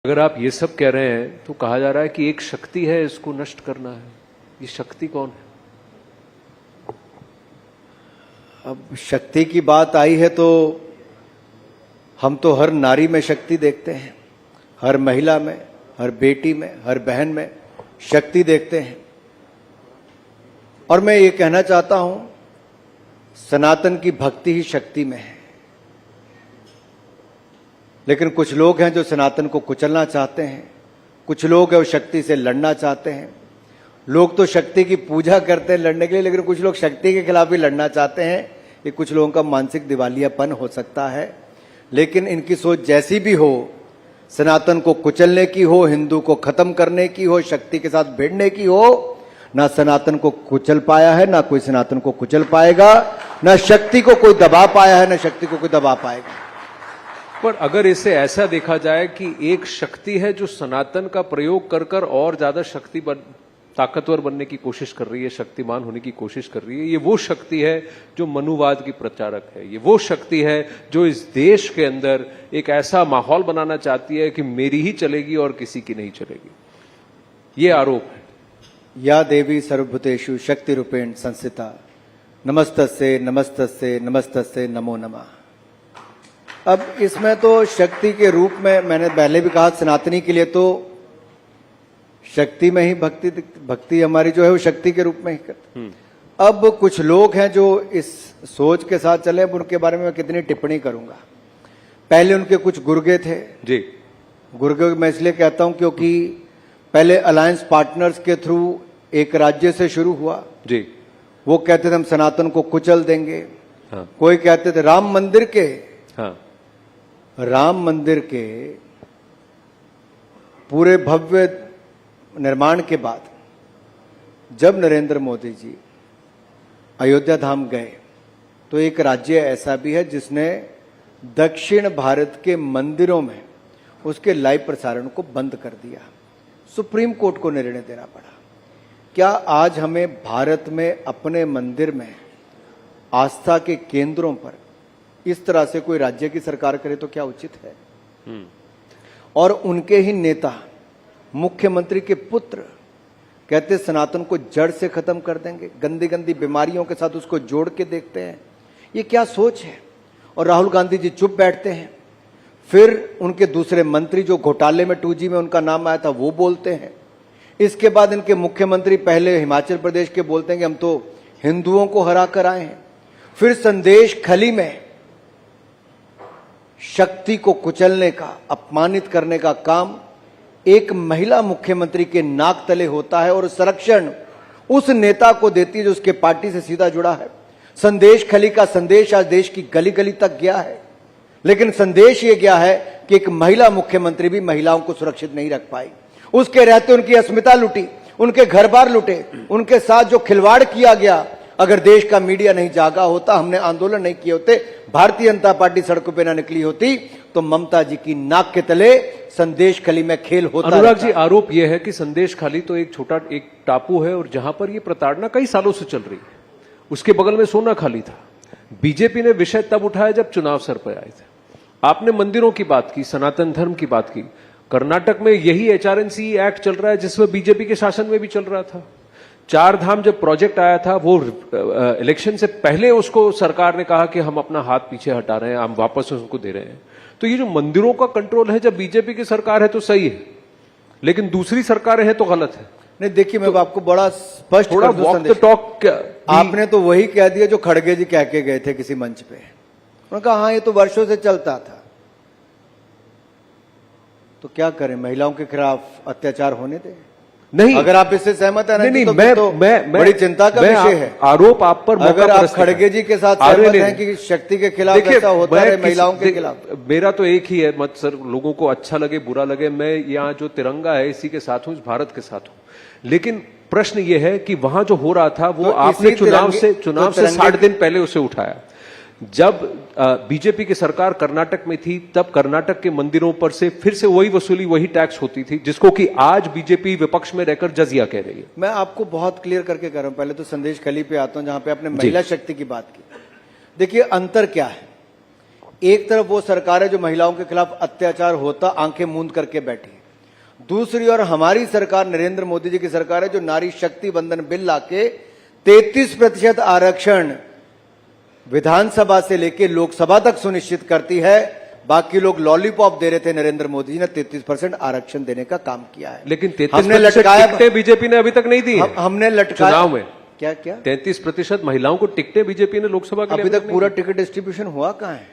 अगर आप ये सब कह रहे हैं तो कहा जा रहा है कि एक शक्ति है, इसको नष्ट करना है। ये शक्ति कौन है? अब शक्ति की बात आई है तो हम तो हर नारी में शक्ति देखते हैं, हर महिला में, हर बेटी में, हर बहन में शक्ति देखते हैं। और मैं ये कहना चाहता हूं, सनातन की भक्ति ही शक्ति में है। लेकिन कुछ लोग हैं जो सनातन को कुचलना चाहते हैं, कुछ लोग हैं वो शक्ति से लड़ना चाहते हैं। लोग तो शक्ति की पूजा करते हैं लड़ने के लिए, लेकिन कुछ लोग शक्ति के खिलाफ भी लड़ना चाहते हैं। ये कुछ लोगों का मानसिक दिवालियापन हो सकता है, लेकिन इनकी सोच जैसी भी हो, सनातन को कुचलने की हो, हिंदू को खत्म करने की हो, शक्ति के साथ भिड़ने की हो, ना सनातन को कुचल पाया है, ना कोई सनातन को कुचल पाएगा, ना शक्ति को कोई दबा पाया है, ना शक्ति को कोई दबा पाएगा। पर अगर इसे ऐसा देखा जाए कि एक शक्ति है जो सनातन का प्रयोग कर कर और ज्यादा ताकतवर बनने की कोशिश कर रही है, शक्तिमान होने की कोशिश कर रही है, ये वो शक्ति है जो मनुवाद की प्रचारक है। ये वो शक्ति है जो इस देश के अंदर एक ऐसा माहौल बनाना चाहती है कि मेरी ही चलेगी और किसी की नहीं चलेगी। ये आरोप है। या देवी सर्वभूतेषु शक्ति रूपेण संस्थिता नमस्तस्ये नमस्तस्ये नमस्तस्ये नमो नमः। अब इसमें तो शक्ति के रूप में मैंने पहले भी कहा, सनातनी के लिए तो शक्ति में ही भक्ति हमारी जो है वो शक्ति के रूप में ही करते। अब कुछ लोग हैं जो इस सोच के साथ चले, अब उनके बारे में मैं कितनी टिप्पणी करूंगा। पहले उनके कुछ गुर्गे थे जी। गुर्गे मैं इसलिए कहता हूं क्योंकि पहले अलायंस पार्टनर्स के थ्रू एक राज्य से शुरू हुआ जी। वो कहते थे हम सनातन को कुचल देंगे। हाँ। कोई कहते थे राम मंदिर के, हाँ, राम मंदिर के पूरे भव्य निर्माण के बाद जब नरेंद्र मोदी जी अयोध्या धाम गए तो एक राज्य ऐसा भी है जिसने दक्षिण भारत के मंदिरों में उसके लाइव प्रसारण को बंद कर दिया। सुप्रीम कोर्ट को निर्णय देना पड़ा। क्या आज हमें भारत में अपने मंदिर में आस्था के केंद्रों पर इस तरह से कोई राज्य की सरकार करे तो क्या उचित है? और उनके ही नेता मुख्यमंत्री के पुत्र कहते सनातन को जड़ से खत्म कर देंगे, गंदी गंदी बीमारियों के साथ उसको जोड़ के देखते हैं। ये क्या सोच है? और राहुल गांधी जी चुप बैठते हैं। फिर उनके दूसरे मंत्री जो घोटाले में 2G में उनका नाम आया था वो बोलते हैं। इसके बाद इनके मुख्यमंत्री पहले हिमाचल प्रदेश के बोलते हैं कि हम तो हिंदुओं को हरा कर आए हैं। फिर संदेश खली में शक्ति को कुचलने का, अपमानित करने का काम एक महिला मुख्यमंत्री के नाक तले होता है और संरक्षण उस नेता को देती है जो उसके पार्टी से सीधा जुड़ा है। संदेश खली का संदेश आज देश की गली गली तक गया है, लेकिन संदेश ये गया है कि एक महिला मुख्यमंत्री भी महिलाओं को सुरक्षित नहीं रख पाई। उसके रहते उनकी अस्मिता लुटी, उनके घर बार लुटे, उनके साथ जो खिलवाड़ किया गया। अगर देश का मीडिया नहीं जागा होता, हमने आंदोलन नहीं किए होते, भारतीय जनता पार्टी सड़कों पे ना निकली होती, तो ममता जी की नाक के तले संदेश खाली में खेल होता। अनुराग जी, आरोप यह है कि संदेश खाली तो एक छोटा एक टापू है और जहां पर यह प्रताड़ना कई सालों से चल रही है। उसके बगल में सोना खाली था। बीजेपी ने विषय तब उठाया जब चुनाव सर पर आए थे। आपने मंदिरों की बात की, सनातन धर्म की बात की। कर्नाटक में यही HRNC एक्ट चल रहा है जिसमें बीजेपी के शासन में भी चल रहा था। 4 धाम जब प्रोजेक्ट आया था, वो इलेक्शन से पहले उसको सरकार ने कहा कि हम अपना हाथ पीछे हटा रहे हैं, हम वापस उसको दे रहे हैं। तो ये जो मंदिरों का कंट्रोल है, जब बीजेपी की सरकार है तो सही है, लेकिन दूसरी सरकारें हैं तो गलत है। नहीं, देखिए मैं आपको बड़ा स्पष्ट थोड़ा वॉक द टॉक। आपने तो वही कह दिया जो खड़गे जी कह के गए थे किसी मंच पे। उन्होंने कहा हाँ ये तो वर्षों से चलता था। तो क्या करें, महिलाओं के खिलाफ अत्याचार होने दें? नहीं, अगर आप इससे सहमत है नहीं, तो मैं बड़ी चिंता का विषय है। आरोप आप पर अगर आप खड़गे जी के साथ सहमत हैं कि शक्ति के खिलाफ ऐसा होता है महिलाओं के खिलाफ, मेरा तो एक ही है मत सर, लोगों को अच्छा लगे बुरा लगे, मैं यहाँ जो तिरंगा है इसी के साथ हूँ, इस भारत के साथ हूँ। लेकिन प्रश्न ये है कि वहां जो हो रहा था वो तो आपने चुनाव से 60 दिन पहले उसे उठाया। जब बीजेपी की सरकार कर्नाटक में थी तब कर्नाटक के मंदिरों पर से फिर से वही वसूली, वही टैक्स होती थी, जिसको कि आज बीजेपी विपक्ष में रहकर जजिया कह रही है। मैं आपको बहुत क्लियर करके कह रहा हूं। पहले तो संदेश खली पे आता हूं जहां पे आपने महिला शक्ति की बात की। देखिए अंतर क्या है। एक तरफ वो सरकार है जो महिलाओं के खिलाफ अत्याचार होता आंखें मूंद करके बैठी है, दूसरी ओर हमारी सरकार नरेंद्र मोदी जी की सरकार है जो नारी शक्ति वंदन बिल लाके 33% आरक्षण विधानसभा से लेकर लोकसभा तक सुनिश्चित करती है। बाकी लोग लॉलीपॉप दे रहे थे, नरेंद्र मोदी जी ने 33% आरक्षण देने का काम किया है। लेकिन 33% हमने लटकाया, टिकटें बीजेपी ने अभी तक नहीं दी हैं। हमने लटकाया चुनाव में क्या क्या 33% महिलाओं को टिकटें बीजेपी ने लोकसभा के लिए अभी तक पूरा टिकट डिस्ट्रीब्यूशन हुआ कहां है?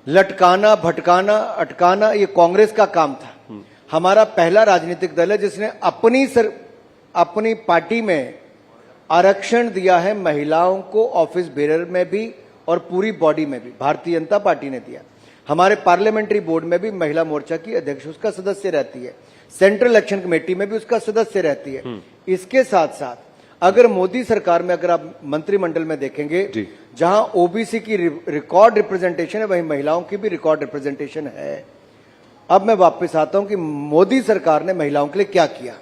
लटकाना, भटकाना, अटकाना ये कांग्रेस का काम था। हमारा पहला राजनीतिक दल है जिसने अपनी पार्टी में आरक्षण दिया है महिलाओं को, ऑफिस बेरर में भी और पूरी बॉडी में भी भारतीय जनता पार्टी ने दिया। हमारे पार्लियामेंट्री बोर्ड में भी महिला मोर्चा की अध्यक्ष उसका सदस्य रहती है, सेंट्रल इलेक्शन कमेटी में भी उसका सदस्य रहती है। इसके साथ साथ अगर मोदी सरकार में अगर आप मंत्रिमंडल में देखेंगे, जहां ओबीसी की रिकॉर्ड रिप्रेजेंटेशन है वहीं महिलाओं की भी रिकॉर्ड रिप्रेजेंटेशन है। अब मैं वापस आता हूं कि मोदी सरकार ने महिलाओं के लिए क्या किया।